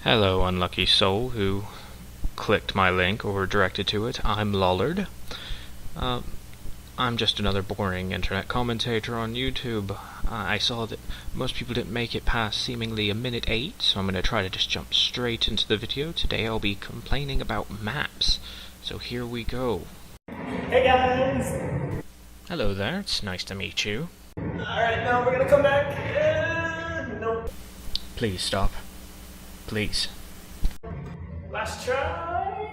Hello, unlucky soul who clicked my link or were directed to it. I'm Lollard. I'm just another boring internet commentator on YouTube. I saw that most people didn't make it past seemingly a minute 8, so I'm going to try to just jump straight into the video. Today I'll be complaining about maps. So here we go. Hey guys! Hello there, it's nice to meet you. Alright, now we're gonna come back. Nope. Please stop. Please. Last try.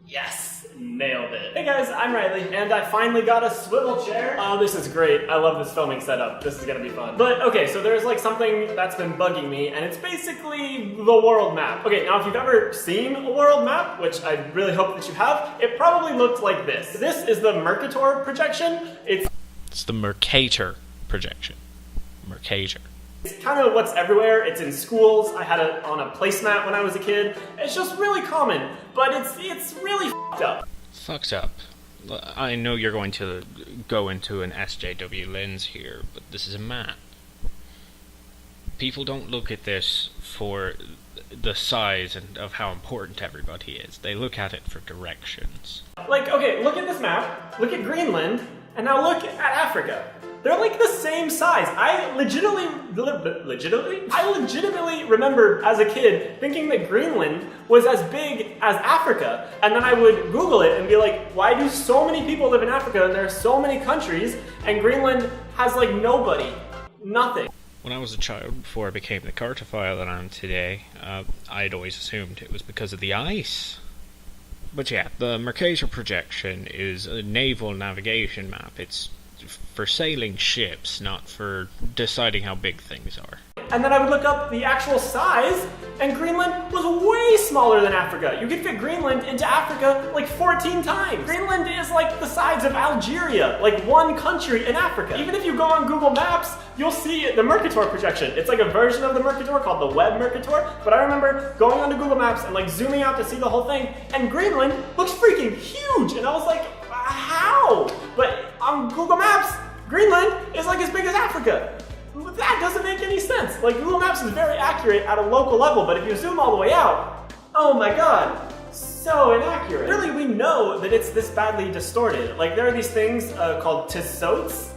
Yes! Nailed it. Hey guys, I'm Riley, and I finally got a swivel chair. Oh, this is great. I love this filming setup. This is gonna be fun. But, okay, so there's like something that's been bugging me, and it's basically the world map. Okay, now if you've ever seen a world map, which I really hope that you have, it probably looked like this. This is the Mercator projection. It's the Mercator projection. Mercator. It's kind of what's everywhere. It's in schools. I had it on a placemat when I was a kid. It's just really common, but it's really f***ed up. Fucked up. I know you're going to go into an SJW lens here, but this is a map. People don't look at this for the size and of how important everybody is. They look at it for directions. Like, okay, look at this map. Look at Greenland, and now look at Africa. They're like the same size. I legitimately remember as a kid thinking that Greenland was as big as Africa. And then I would Google it and be like, why do so many people live in Africa and there are so many countries and Greenland has like nobody? Nothing. When I was a child, before I became the cartophile that I am today, I'd always assumed it was because of the ice. But yeah, the Mercator projection is a naval navigation map. It's for sailing ships, not for deciding how big things are. And then I would look up the actual size, and Greenland was way smaller than Africa. You could fit Greenland into Africa like 14 times. Greenland is like the size of Algeria, like one country in Africa. Even if you go on Google Maps, you'll see the Mercator projection. It's like a version of the Mercator called the Web Mercator, but I remember going onto Google Maps and like zooming out to see the whole thing, and Greenland looks freaking huge, and I was like, how? But on Google Maps, Greenland is like as big as Africa. That doesn't make any sense. Like, Google Maps is very accurate at a local level, but if you zoom all the way out, oh my god, so inaccurate. Really, we know that it's this badly distorted. Like, there are these things called Tissot's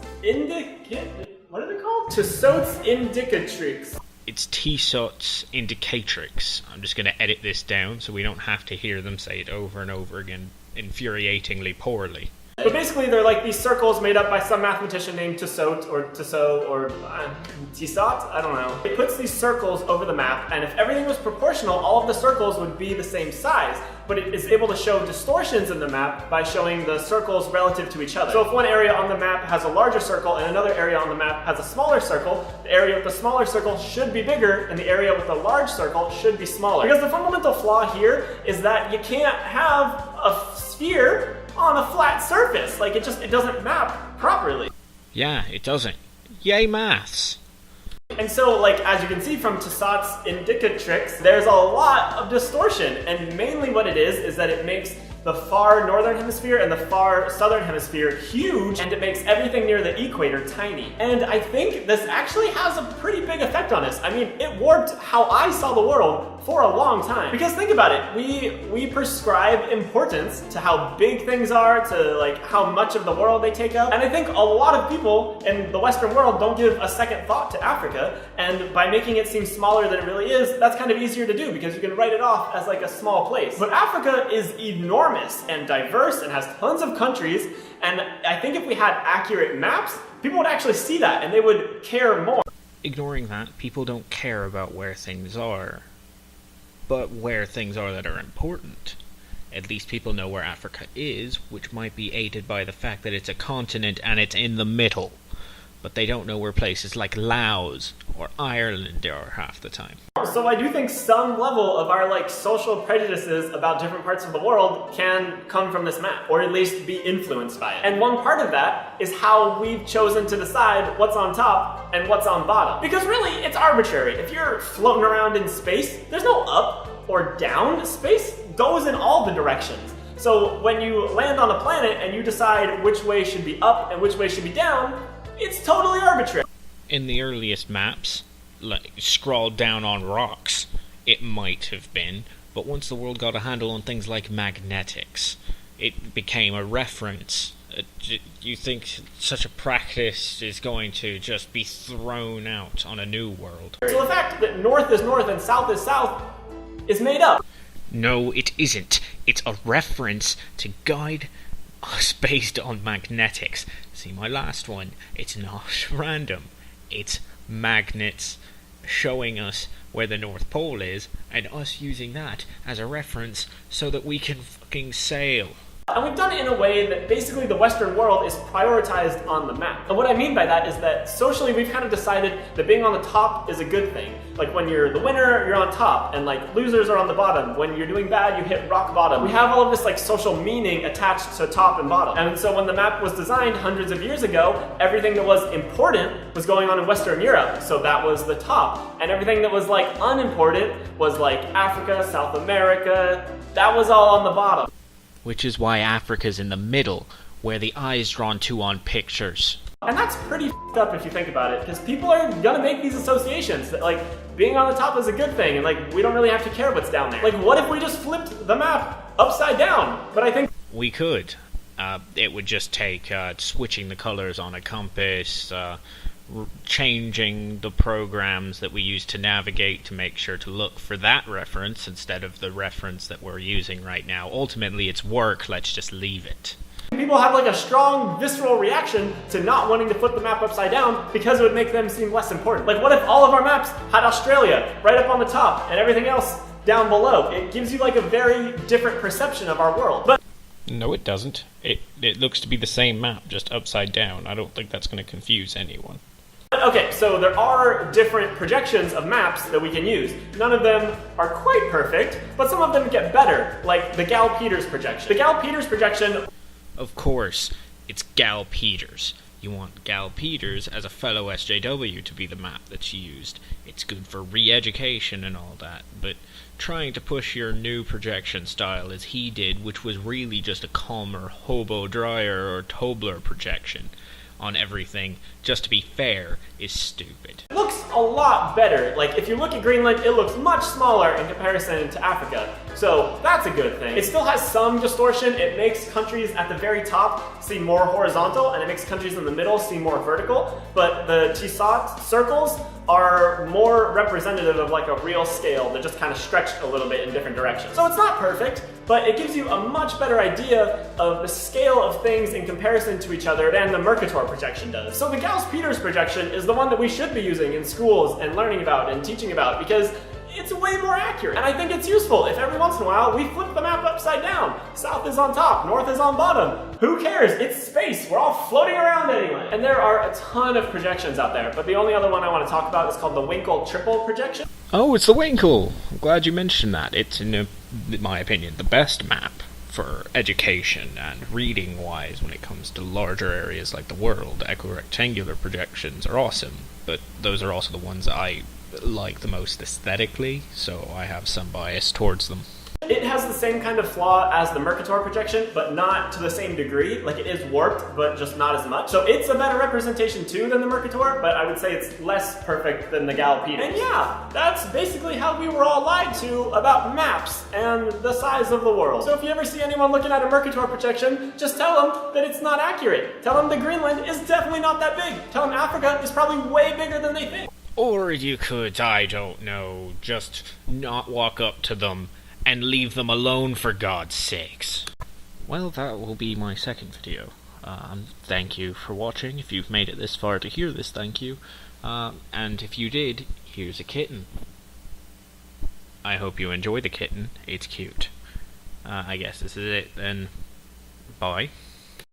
what are they called? Tissot's indicatrix. It's Tissot's indicatrix. I'm just going to edit this down so we don't have to hear them say it over and over again infuriatingly poorly. But basically, they're like these circles made up by some mathematician named Tissot or Tissot, I don't know. It puts these circles over the map, and if everything was proportional, all of the circles would be the same size. But it is able to show distortions in the map by showing the circles relative to each other. So if one area on the map has a larger circle and another area on the map has a smaller circle, the area with the smaller circle should be bigger, and the area with the large circle should be smaller. Because the fundamental flaw here is that you can't have a sphere on a flat surface. Like, it doesn't map properly. Yeah, it doesn't. Yay, maths. And so, like, as you can see from Tissot's indicatrix, there's a lot of distortion, and mainly what it is that it makes the far northern hemisphere and the far southern hemisphere huge, and it makes everything near the equator tiny. And I think this actually has a pretty big effect on us. I mean, it warped how I saw the world for a long time. Because think about it, we prescribe importance to how big things are, to like how much of the world they take up. And I think a lot of people in the Western world don't give a second thought to Africa, and by making it seem smaller than it really is, that's kind of easier to do because you can write it off as like a small place. But Africa is enormous and diverse and has tons of countries, and I think if we had accurate maps, people would actually see that and they would care more. Ignoring that, people don't care about where things are, but where things are that are important. At least people know where Africa is, which might be aided by the fact that it's a continent and it's in the middle. But they don't know where places like Laos or Ireland are half the time. So I do think some level of our like social prejudices about different parts of the world can come from this map, or at least be influenced by it. And one part of that is how we've chosen to decide what's on top and what's on bottom. Because really, it's arbitrary. If you're floating around in space, there's no up or down. Space goes in all the directions. So when you land on a planet and you decide which way should be up and which way should be down, it's totally arbitrary. In the earliest maps, like scrawled down on rocks, It might have been, but once the world got a handle on things like magnetics, it became a reference. You think such a practice is going to just be thrown out on a new world? So the fact that north is north and south is south is made up. No, it isn't. It's a reference to guide us based on magnetics. See my last one? It's not random. It's magnets showing us where the North Pole is, and us using that as a reference so that we can fucking sail. And we've done it in a way that basically the Western world is prioritized on the map. And what I mean by that is that socially we've kind of decided that being on the top is a good thing. Like when you're the winner, you're on top, and like losers are on the bottom. When you're doing bad, you hit rock bottom. We have all of this like social meaning attached to top and bottom. And so when the map was designed hundreds of years ago, everything that was important was going on in Western Europe. So that was the top. And everything that was like unimportant was like Africa, South America, that was all on the bottom. Which is why Africa's in the middle, where the eye's drawn to on pictures. And that's pretty f***ed up if you think about it, because people are gonna make these associations that like being on the top is a good thing, and like we don't really have to care what's down there. Like what if we just flipped the map upside down? But I think we could. It would just take switching the colors on a compass, changing the programs that we use to navigate to make sure to look for that reference instead of the reference that we're using right now. Ultimately, it's work. Let's just leave it. people have like a strong visceral reaction to not wanting to flip the map upside down because it would make them seem less important. Like what if all of our maps had Australia right up on the top and everything else down below? It gives you like a very different perception of our world. But no, it doesn't. It looks to be the same map, just upside down. I don't think that's going to confuse anyone. okay, so there are different projections of maps that we can use. None of them are quite perfect, but some of them get better, like the Gal-Peters projection. The Gal-Peters projection... Of course, it's Gal Peters. You want Gal Peters as a fellow SJW to be the map that's used. It's good for re-education and all that, but trying to push your new projection style as he did, which was really just a calmer Hobo Dryer or Tobler projection on everything, just to be fair, is stupid. It looks a lot better. Like, if you look at Greenland, it looks much smaller in comparison to Africa. So, that's a good thing. It still has some distortion. It makes countries at the very top seem more horizontal, and it makes countries in the middle seem more vertical. But the Tissot circles are more representative of like a real scale that just kind of stretched a little bit in different directions. So it's not perfect, but it gives you a much better idea of the scale of things in comparison to each other than the Mercator projection does. So the Gauss-Peters projection is the one that we should be using in schools and learning about and teaching about because it's way more accurate. And I think it's useful if every once in a while we flip the map upside down. South is on top, north is on bottom. Who cares? It's space. We're all floating around anyway. And there are a ton of projections out there, but the only other one I want to talk about is called the Winkle triple projection. Oh, it's the Winkle. I'm glad you mentioned that. It's, in my opinion, the best map for education and reading-wise when it comes to larger areas like the world. Equirectangular projections are awesome, but those are also the ones I like the most aesthetically, so I have some bias towards them. It has the same kind of flaw as the Mercator projection, but not to the same degree. Like, it is warped, but just not as much. So it's a better representation too than the Mercator, but I would say it's less perfect than the Gal-Peters. And yeah, that's basically how we were all lied to about maps and the size of the world. So if you ever see anyone looking at a Mercator projection, just tell them that it's not accurate. Tell them that Greenland is definitely not that big. Tell them Africa is probably way bigger than they think. Or you could, I don't know, just not walk up to them and leave them alone for God's sakes. Well, that will be my second video. Thank you for watching. If you've made it this far to hear this, thank you. And if you did, here's a kitten. I hope you enjoy the kitten. It's cute. I guess this is it then. Bye.